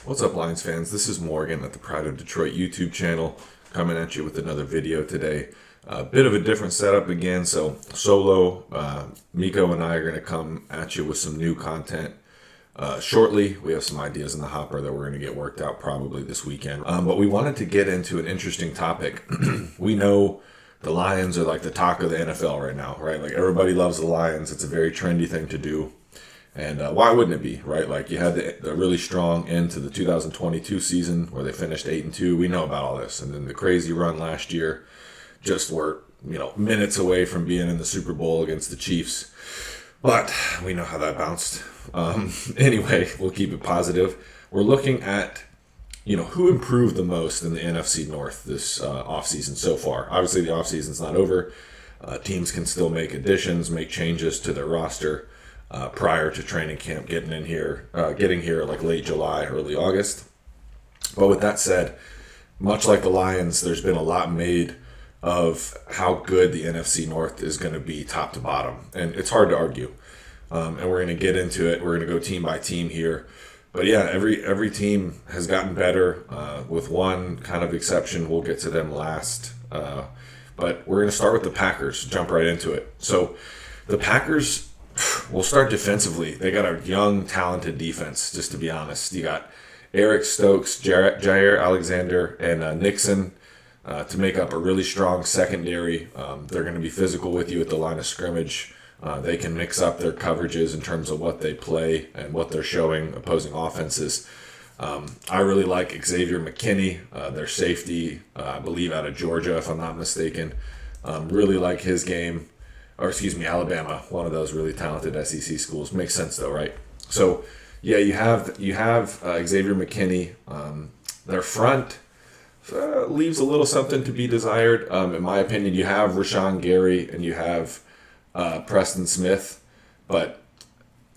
What's up, Lions fans? This is Morgan at the Pride of Detroit YouTube channel, coming at you with another video today. A bit of a different setup again, so solo. Miko and I are going to come at you with some new content shortly. We have some ideas in the hopper that we're going to get worked out probably this weekend. But we wanted to get into an interesting topic. We know the Lions are like the talk of the NFL right now, right? Like everybody loves the Lions. It's a very trendy thing to do. And why wouldn't it be, right? Like you had the really strong end to the 2022 season where they finished 8-2. We know about all this. And then the crazy run last year, just were, minutes away from being in the Super Bowl against the Chiefs. But we know how that bounced. Anyway, we'll keep it positive. We're looking at, who improved the most in the NFC North this offseason so far. Obviously, the offseason's not over. Teams can still make additions, make changes to their roster prior to training camp getting here like late July, early August. But with that said, much like the Lions, there's been a lot made of how good the NFC North is going to be top to bottom. And it's hard to argue. And we're going to get into it. We're going to go team by team here. But yeah, every team has gotten better with one kind of exception. We'll get to them last. But we're going to start with the Packers, jump right into it. So the Packers, we'll start defensively. They got a young, talented defense, just to be honest. You got Eric Stokes, Jair Alexander, and Nixon to make up a really strong secondary. They're going to be physical with you at the line of scrimmage. They can mix up their coverages in terms of what they play and what they're showing opposing offenses. I really like Xavier McKinney, their safety, I believe out of Georgia, if I'm not mistaken. Really like his game. Alabama, one of those really talented SEC schools. Makes sense though, right? So, yeah, you have Xavier McKinney. Their front leaves a little something to be desired, in my opinion. You have Rashawn Gary and you have Preston Smith, but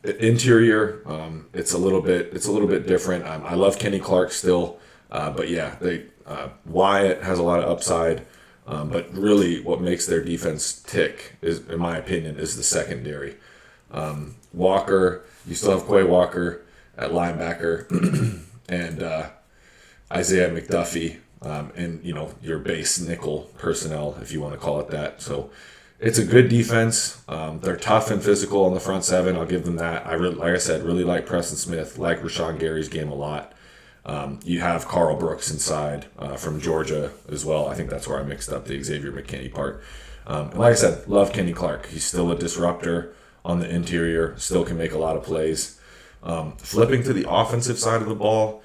interior, it's a little bit different. I love Kenny Clark still, but yeah, Wyatt has a lot of upside. But really what makes their defense tick, is, in my opinion, is the secondary. Walker, you still have Quay Walker at linebacker and Isaiah McDuffie and, your base nickel personnel, if you want to call it that. So it's a good defense. They're tough and physical on the front seven. I'll give them that. Like I said, really like Preston Smith, like Rashawn Gary's game a lot. You have Carl Brooks inside from Georgia as well. I think that's where I mixed up the Xavier McKinney part. And like I said, love Kenny Clark. He's still a disruptor on the interior, still can make a lot of plays. Flipping to the offensive side of the ball,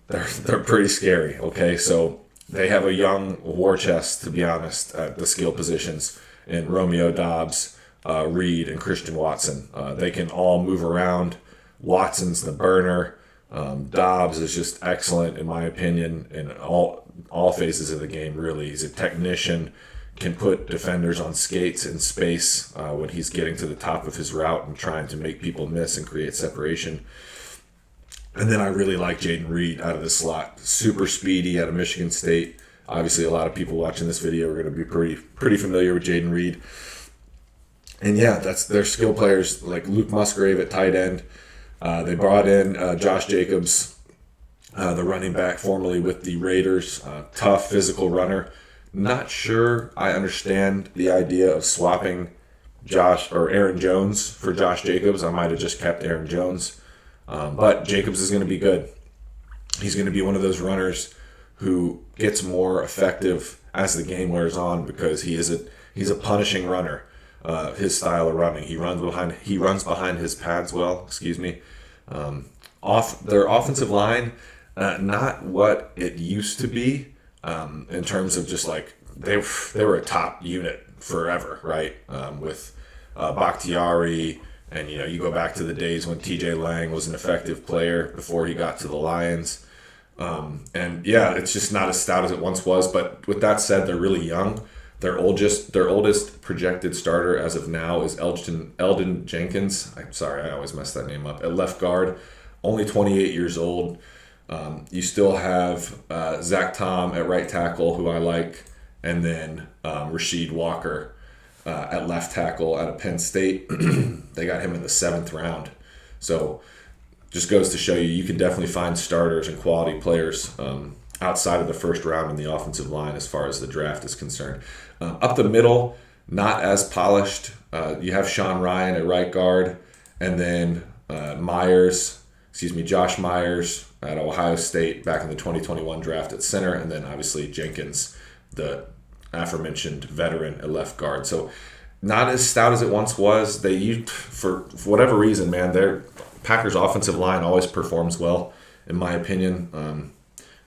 they're pretty scary, okay? So they have a young war chest, to be honest, at the skill positions in Romeo Doubs, Reed, and Christian Watson. They can all move around. Watson's the burner. Dobbs is just excellent, in my opinion, in all phases of the game, really. He's a technician, can put defenders on skates in space when he's getting to the top of his route and trying to make people miss and create separation. And then I really like Jaden Reed out of the slot. Super speedy out of Michigan State. Obviously, a lot of people watching this video are going to be pretty familiar with Jaden Reed. And yeah, that's their skill players, like Luke Musgrave at tight end. They brought in Josh Jacobs, the running back formerly with the Raiders. Tough, physical runner. Not sure I understand the idea of swapping Aaron Jones for Josh Jacobs. I might have just kept Aaron Jones. But Jacobs is going to be good. He's going to be one of those runners who gets more effective as the game wears on because he's a punishing runner. His style of running. He runs behind his pads well. Their offensive line, not what it used to be, in terms of just like they were a top unit forever, right? With Bakhtiari, and you go back to the days when TJ Lang was an effective player before he got to the Lions. And yeah, it's just not as stout as it once was. But with that said, they're really young. Their oldest projected starter as of now is Eldon Jenkins. I'm sorry, I always mess that name up. At left guard, only 28 years old. You still have Zach Tom at right tackle, who I like, and then Rasheed Walker at left tackle out of Penn State. They got him in the 7th round. So just goes to show you can definitely find starters and quality players outside of the first round in the offensive line as far as the draft is concerned. Up the middle, not as polished. You have Sean Ryan at right guard, and then Josh Myers at Ohio State back in the 2021 draft at center, and then obviously Jenkins, the aforementioned veteran at left guard. So not as stout as it once was. They used, for whatever reason, man, their Packers offensive line always performs well, in my opinion.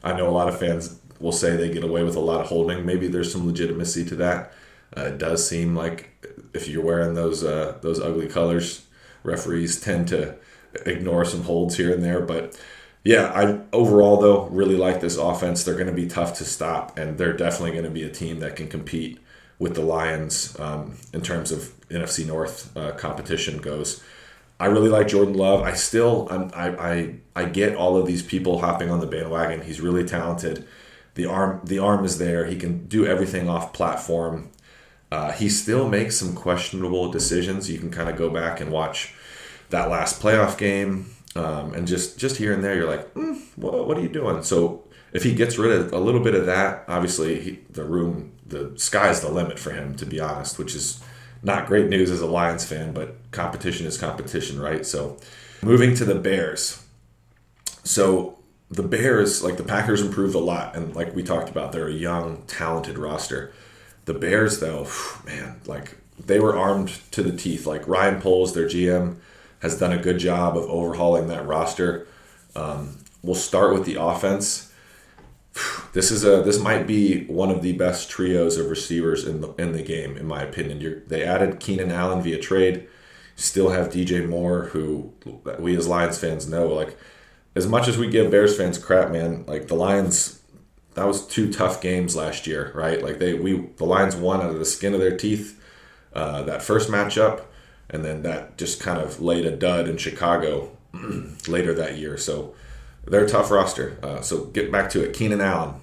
I know a lot of fans will say they get away with a lot of holding. Maybe there's some legitimacy to that. It does seem like if you're wearing those ugly colors, referees tend to ignore some holds here and there. But yeah, I overall though really like this offense. They're going to be tough to stop, and they're definitely going to be a team that can compete with the Lions in terms of NFC North competition goes. I really like Jordan Love. I get all of these people hopping on the bandwagon. He's really talented. The arm is there. He can do everything off platform. He still makes some questionable decisions. You can kind of go back and watch that last playoff game, and just here and there, you're like, what are you doing? So if he gets rid of a little bit of that, obviously the sky's the limit for him, to be honest, which is not great news as a Lions fan, but competition is competition, right? So moving to the Bears. So the Bears, like the Packers improved a lot, and like we talked about, they're a young, talented roster. The Bears, though, man, like they were armed to the teeth. Like Ryan Poles, their GM, has done a good job of overhauling that roster. We'll start with the offense. This might be one of the best trios of receivers in the game, in my opinion. They added Keenan Allen via trade. Still have DJ Moore, who we as Lions fans know, like as much as we give Bears fans crap, man, like the Lions, that was 2 tough games last year, right? Like the Lions won out of the skin of their teeth that first matchup, and then that just kind of laid a dud in Chicago later that year. So they're a tough roster. So get back to it. Keenan Allen.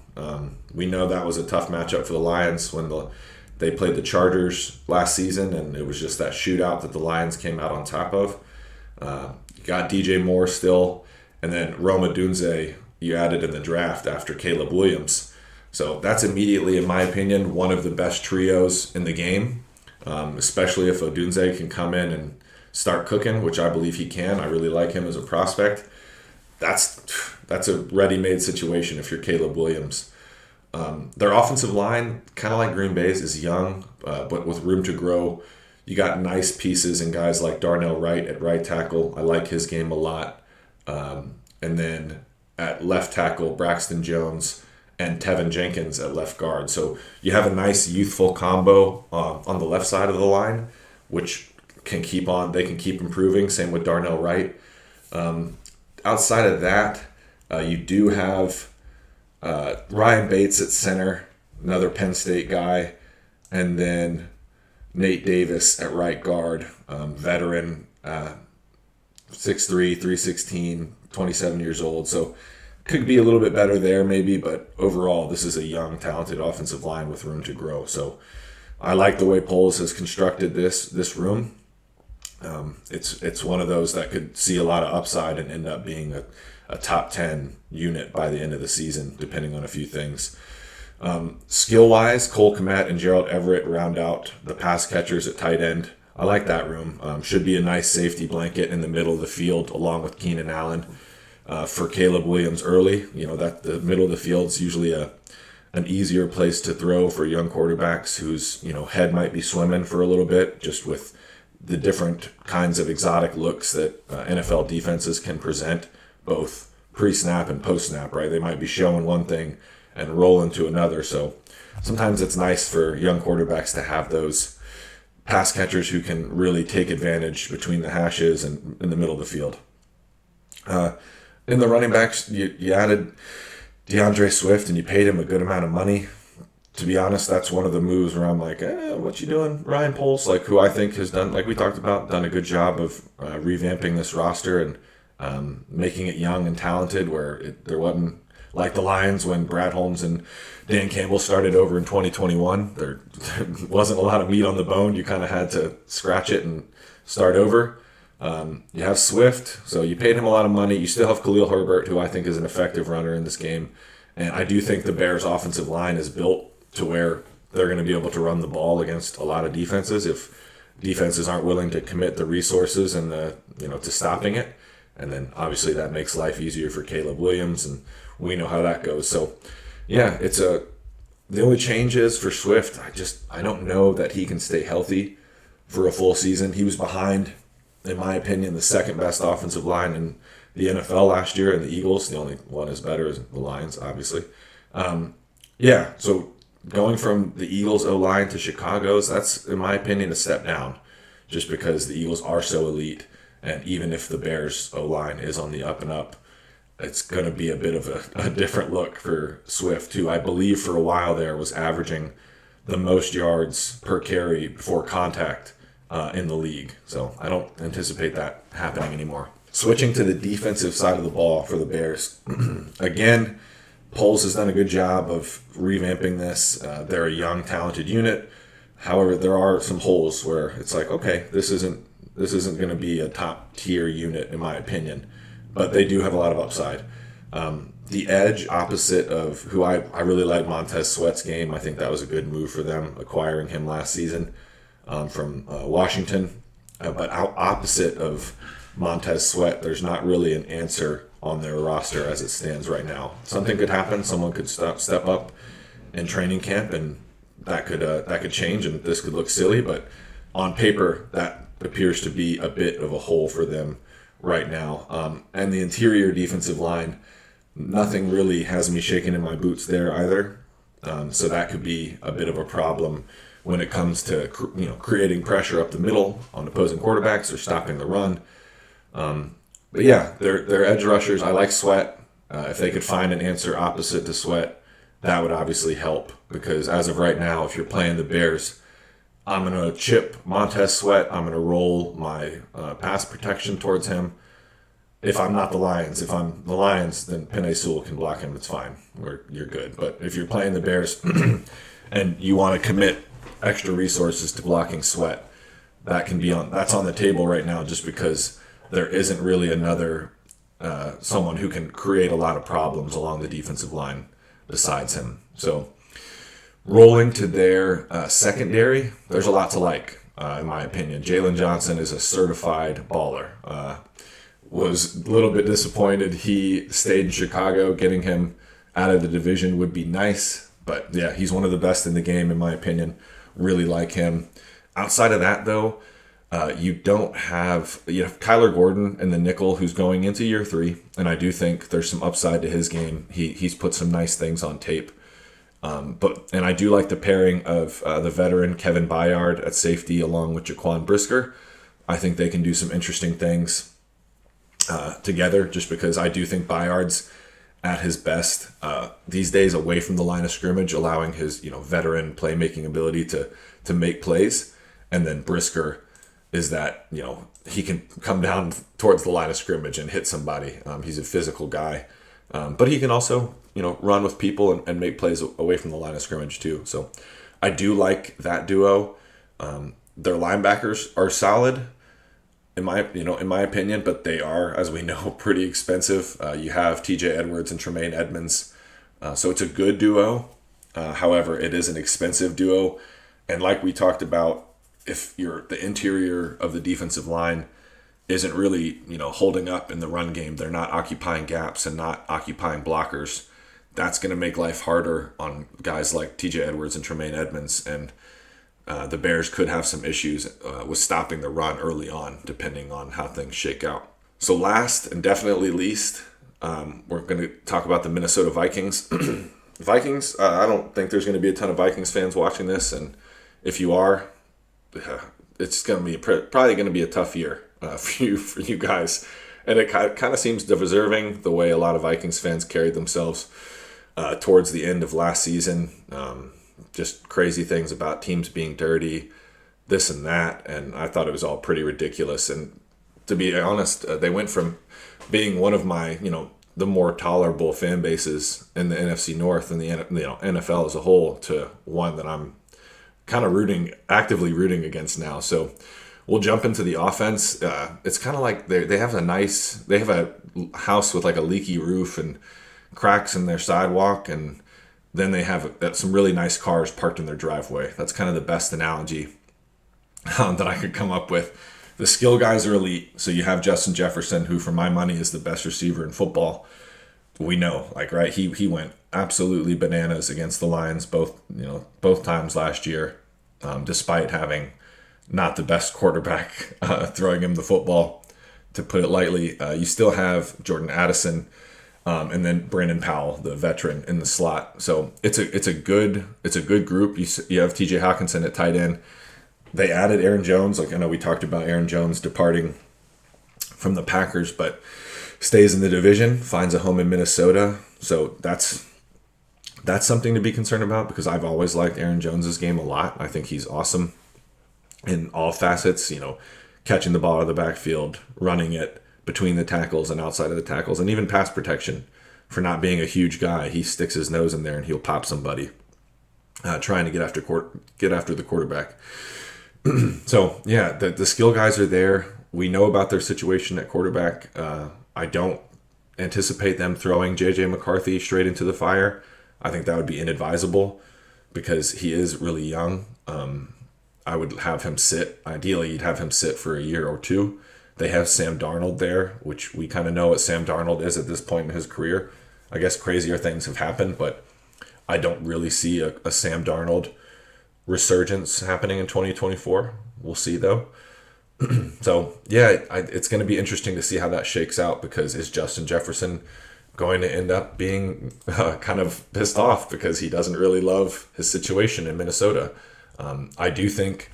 We know that was a tough matchup for the Lions when they played the Chargers last season, and it was just that shootout that the Lions came out on top of. You got DJ Moore still, and then Rome Odunze you added in the draft after Caleb Williams. So that's immediately, in my opinion, one of the best trios in the game, especially if Odunze can come in and start cooking, which I believe he can. I really like him as a prospect. That's a ready-made situation if you're Caleb Williams. Their offensive line, kind of like Green Bay's, is young, but with room to grow. You got nice pieces and guys like Darnell Wright at right tackle. I like his game a lot. And then at left tackle, Braxton Jones and Tevin Jenkins at left guard. So you have a nice youthful combo on the left side of the line, which they can keep improving. Same with Darnell Wright. Outside of that, you do have Ryan Bates at center, another Penn State guy, and then Nate Davis at right guard, veteran, 6'3", 316, 27 years old. So could be a little bit better there maybe, but overall this is a young, talented offensive line with room to grow. So I like the way Poles has constructed this room. It's one of those that could see a lot of upside and end up being a top 10 unit by the end of the season, depending on a few things. Skill-wise, Cole Kmet and Gerald Everett round out the pass catchers at tight end. I like that room. Should be a nice safety blanket in the middle of the field, along with Keenan Allen. For Caleb Williams early, that the middle of the field is usually an easier place to throw for young quarterbacks whose head might be swimming for a little bit, just with the different kinds of exotic looks that NFL defenses can present, both pre-snap and post-snap, right? They might be showing one thing and roll into another. So sometimes it's nice for young quarterbacks to have those pass catchers who can really take advantage between the hashes and in the middle of the field. In the running backs, you added DeAndre Swift and you paid him a good amount of money. To be honest, that's one of the moves where I'm like, what you doing? Ryan Poles, like who I think has done, like we talked about, done a good job of revamping this roster and making it young and talented, where there wasn't like the Lions when Brad Holmes and Dan Campbell started over in 2021. There wasn't a lot of meat on the bone. You kind of had to scratch it and start over. You have Swift, so you paid him a lot of money. You still have Khalil Herbert, who I think is an effective runner in this game. And I do think the Bears' offensive line is built to where they're going to be able to run the ball against a lot of defenses if defenses aren't willing to commit the resources and to stopping it. And then obviously that makes life easier for Caleb Williams, and we know how that goes. So yeah, the only change is for Swift. I don't know that he can stay healthy for a full season. He was behind, in my opinion, the second best offensive line in the NFL last year, and the Eagles. The only one is better is the Lions, obviously. So going from the Eagles O-line to Chicago's, that's, in my opinion, a step down, just because the Eagles are so elite, and even if the Bears O-line is on the up and up, it's going to be a bit of a different look for Swift, who I believe for a while there was averaging the most yards per carry before contact in the league. So I don't anticipate that happening anymore. Switching to the defensive side of the ball for the Bears. Again, Poles has done a good job of revamping this. They're a young, talented unit. However, there are some holes where it's like, okay, this isn't going to be a top tier unit in my opinion, but they do have a lot of upside. The edge opposite of who I really like, Montez Sweat's game. I think that was a good move for them, acquiring him last season from Washington. But opposite of Montez Sweat, there's not really an answer on their roster as it stands right now. Something could happen. Someone could step up in training camp, and that could change, and this could look silly. But on paper, that appears to be a bit of a hole for them right now. And the interior defensive line, nothing really has me shaking in my boots there either. So that could be a bit of a problem when it comes to creating pressure up the middle on opposing quarterbacks or stopping the run. But yeah, they're edge rushers. I like Sweat. If they could find an answer opposite to Sweat, that would obviously help, because as of right now, if you're playing the Bears, I'm going to chip Montez Sweat. I'm going to roll my pass protection towards him. If I'm not the Lions, if I'm the Lions, then Penei Sewell can block him. It's fine. You're good. But if you're playing the Bears and you want to commit extra resources to blocking Sweat, that's on the table right now, just because there isn't really another someone who can create a lot of problems along the defensive line besides him. So rolling to their secondary, there's a lot to like, in my opinion. Jalen Johnson is a certified baller. Was a little bit disappointed he stayed in Chicago. Getting him out of the division would be nice. But yeah, he's one of the best in the game, in my opinion. Really like him. Outside of that, though, you have Kyler Gordon in the nickel, who's going into year 3. And I do think there's some upside to his game. He's put some nice things on tape. And I do like the pairing of the veteran Kevin Byard at safety along with Jaquan Brisker. I think they can do some interesting things together, just because I do think Byard's at his best these days away from the line of scrimmage, allowing his veteran playmaking ability to make plays. And then Brisker is that he can come down towards the line of scrimmage and hit somebody. He's a physical guy, but he can also run with people and make plays away from the line of scrimmage too. So I do like that duo. Their linebackers are solid, in my opinion, but they are, as we know, pretty expensive. You have TJ Edwards and Tremaine Edmonds, so it's a good duo. However, it is an expensive duo, and like we talked about, if the interior of the defensive line isn't really holding up in the run game, they're not occupying gaps and not occupying blockers, that's going to make life harder on guys like TJ Edwards and Tremaine Edmonds, and the Bears could have some issues with stopping the run early on, depending on how things shake out. So last and definitely least, we're going to talk about the Minnesota Vikings. Vikings, I don't think there's going to be a ton of Vikings fans watching this, and if you are, it's going to be probably going to be a tough year for you guys. And it kind of seems deserving the way a lot of Vikings fans carried themselves towards the end of last season. Just crazy things about teams being dirty, this and that, and I thought it was all pretty ridiculous. And to be honest, they went from being one of my, the more tolerable fan bases in the NFC North and the NFL as a whole, to one that I'm kind of actively rooting against now. So we'll jump into the offense. It's kind of like they have a house with like a leaky roof and cracks in their sidewalk, and then they have some really nice cars parked in their driveway. That's kind of the best analogy that I could come up with. The skill guys are elite. So you have Justin Jefferson, who for my money is the best receiver in football. We know, like, right? He went absolutely bananas against the Lions both times last year, despite having not the best quarterback throwing him the football, to put it lightly. You still have Jordan Addison, and then Brandon Powell, the veteran, in the slot. So it's a good group. You have T.J. Hawkinson at tight end. They added Aaron Jones. Like, I know we talked about Aaron Jones departing from the Packers, but stays in the division, finds a home in Minnesota. So that's something to be concerned about, because I've always liked Aaron Jones's game a lot. I think he's awesome in all facets, catching the ball out of the backfield, running it between the tackles and outside of the tackles, and even pass protection. For not being a huge guy, he sticks his nose in there and he'll pop somebody, trying to get after the quarterback. So yeah, the skill guys are there. We know about their situation at quarterback. I don't anticipate them throwing J.J. McCarthy straight into the fire. I think that would be inadvisable, because he is really young. I would have him sit. Ideally, you'd have him sit for a year or two. They have Sam Darnold there, which we kind of know what Sam Darnold is at this point in his career. I guess crazier things have happened, but I don't really see a Sam Darnold resurgence happening in 2024. We'll see, though. So, yeah, it's going to be interesting to see how that shakes out, because is Justin Jefferson going to end up being kind of pissed off because he doesn't really love his situation in Minnesota? I do think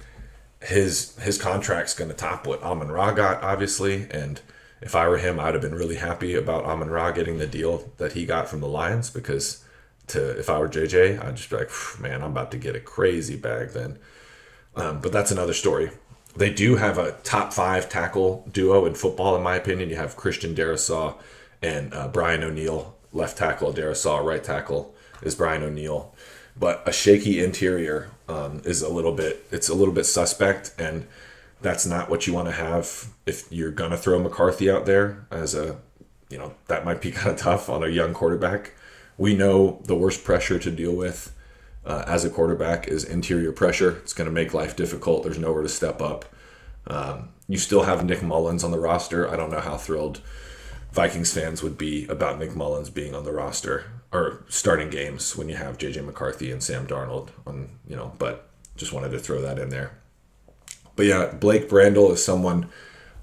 his contract's going to top what Amon-Ra got, obviously, and if I were him, I'd have been really happy about Amon-Ra getting the deal that he got from the Lions, because if I were JJ, I'd just be like, man, I'm about to get a crazy bag then. But that's another story. They do have a top 5 tackle duo in football, in my opinion. You have Christian Darrisaw and Brian O'Neill, left tackle. Darrisaw, right tackle, is Brian O'Neill. But a shaky interior is a little bit suspect, and that's not what you want to have if you're going to throw McCarthy out there that might be kind of tough on a young quarterback. We know the worst pressure to deal with as a quarterback is interior pressure. It's going to make life difficult. There's nowhere to step up. You still have Nick Mullins on the roster. I don't know how thrilled Vikings fans would be about Nick Mullins being on the roster or starting games when you have J.J. McCarthy and Sam Darnold but just wanted to throw that in there. But yeah, Blake Brandel is someone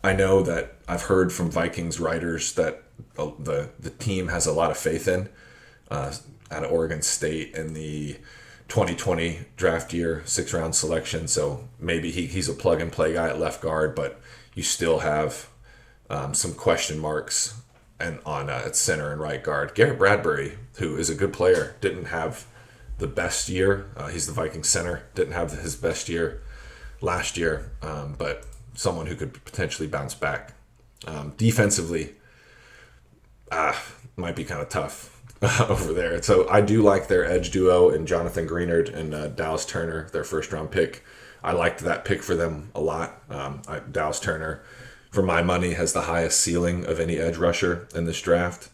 I know that I've heard from Vikings writers that the team has a lot of faith in, out of Oregon State in the 2020 draft year, 6th-round selection. So maybe he's a plug-and-play guy at left guard, but you still have some question marks at center and right guard. Garrett Bradbury, who is a good player, didn't have the best year. He's the Vikings center. Didn't have his best year last year, but someone who could potentially bounce back. Defensively, might be kind of tough over there. So I do like their edge duo in Jonathan Greenard and Dallas Turner, their first-round pick. I liked that pick for them a lot. Dallas Turner, for my money, has the highest ceiling of any edge rusher in this draft.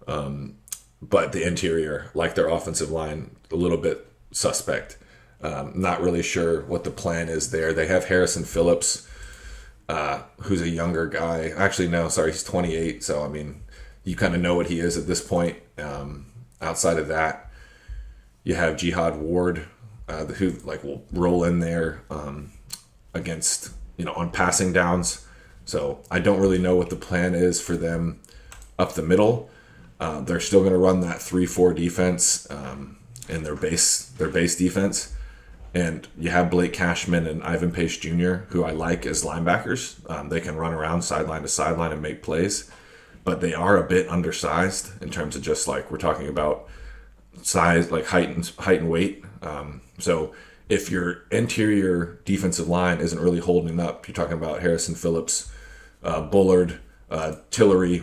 But the interior, like their offensive line, a little bit suspect. Not really sure what the plan is there. They have Harrison Phillips, who's a younger guy. Actually, no, sorry, he's 28. So, I mean, you kind of know what he is at this point. Outside of that, you have Jihad Ward, who will roll in there against, on passing downs. So I don't really know what the plan is for them up the middle. They're still going to run that 3-4 defense in their base defense. And you have Blake Cashman and Ivan Pace Jr., who I like as linebackers. They can run around sideline to sideline and make plays. But they are a bit undersized in terms of just we're talking about size, height and weight. So if your interior defensive line isn't really holding up, you're talking about Harrison Phillips, Bullard, Tillery,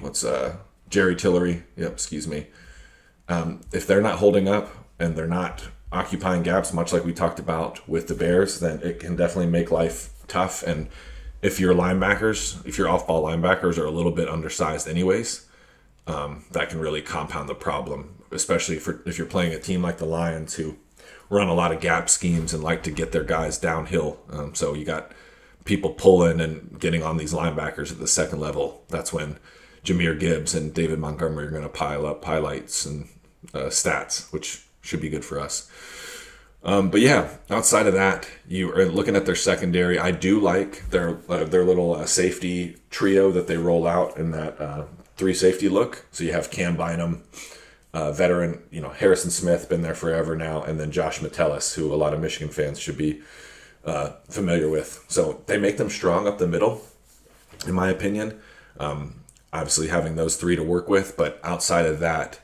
Jerry Tillery. Yep, excuse me. If they're not holding up and they're not occupying gaps, much like we talked about with the Bears, then it can definitely make life tough. And if your linebackers, if your off-ball linebackers are a little bit undersized anyways, that can really compound the problem, especially if you're playing a team like the Lions who run a lot of gap schemes and like to get their guys downhill. So you got people pulling and getting on these linebackers at the second level. That's when Jahmyr Gibbs and David Montgomery are going to pile up highlights and stats, which should be good for us. But yeah, outside of that, you are looking at their secondary. I do like their little safety trio that they roll out in that 3 safety look. So you have Cam Bynum, veteran, Harrison Smith, been there forever now, and then Josh Metellus, who a lot of Michigan fans should be familiar with. So they make them strong up the middle, in my opinion. Obviously having those 3 to work with, but outside of that,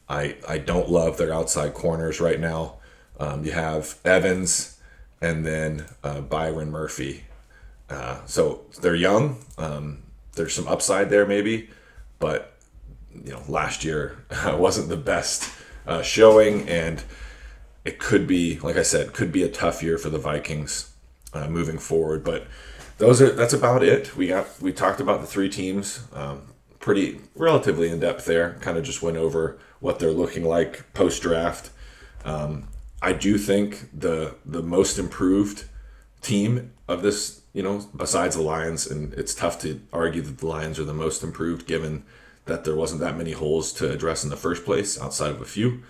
I don't love their outside corners right now. You have Evans and then Byron Murphy. So they're young. There's some upside there maybe, but last year wasn't the best showing, and it could be, like I said, could be a tough year for the Vikings moving forward. But that's about it. We talked about the 3 teams, pretty relatively in depth there. Kind of just went over what they're looking like post draft. I do think the most improved team of this, besides the Lions, and it's tough to argue that the Lions are the most improved given that there wasn't that many holes to address in the first place outside of a few.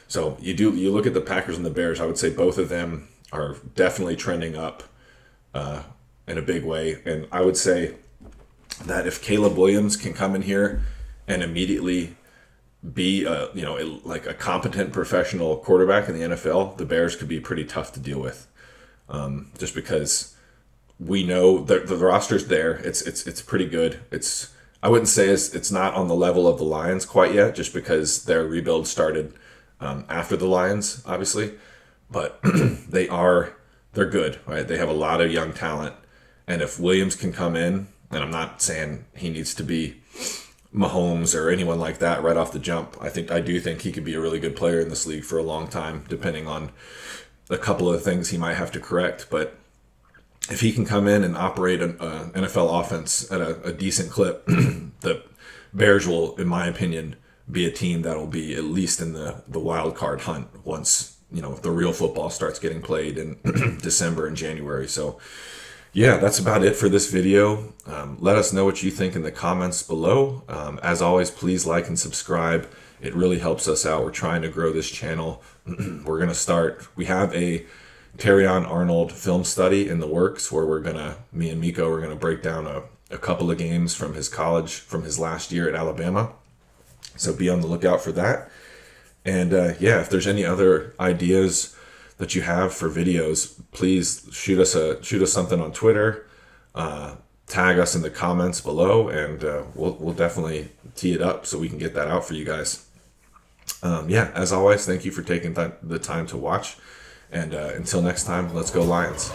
So you look at the Packers and the Bears, I would say both of them are definitely trending up in a big way. And I would say that if Caleb Williams can come in here and immediately be like a competent professional quarterback in the NFL, the Bears could be pretty tough to deal with. Just because we know that the roster's there. It's pretty good. I wouldn't say it's not on the level of the Lions quite yet, just because their rebuild started after the Lions, obviously. But they're good, right? They have a lot of young talent. And if Williams can come in, and I'm not saying he needs to be Mahomes or anyone like that right off the jump. I do think he could be a really good player in this league for a long time, depending on a couple of things he might have to correct. But if he can come in and operate an NFL offense at a decent clip, the Bears will, in my opinion, be a team that will be at least in the wild card hunt once the real football starts getting played in December and January. So yeah, that's about it for this video. Let us know what you think in the comments below. As always, please like and subscribe. It really helps us out. We're trying to grow this channel. We have a Terrion Arnold film study in the works where me and Miko are gonna break down a couple of games from his college, from his last year at Alabama. So be on the lookout for that. And if there's any other ideas that you have for videos, please shoot us something on Twitter, tag us in the comments below, and we'll definitely tee it up so we can get that out for you guys. As always, thank you for taking the time to watch, and until next time, let's go Lions.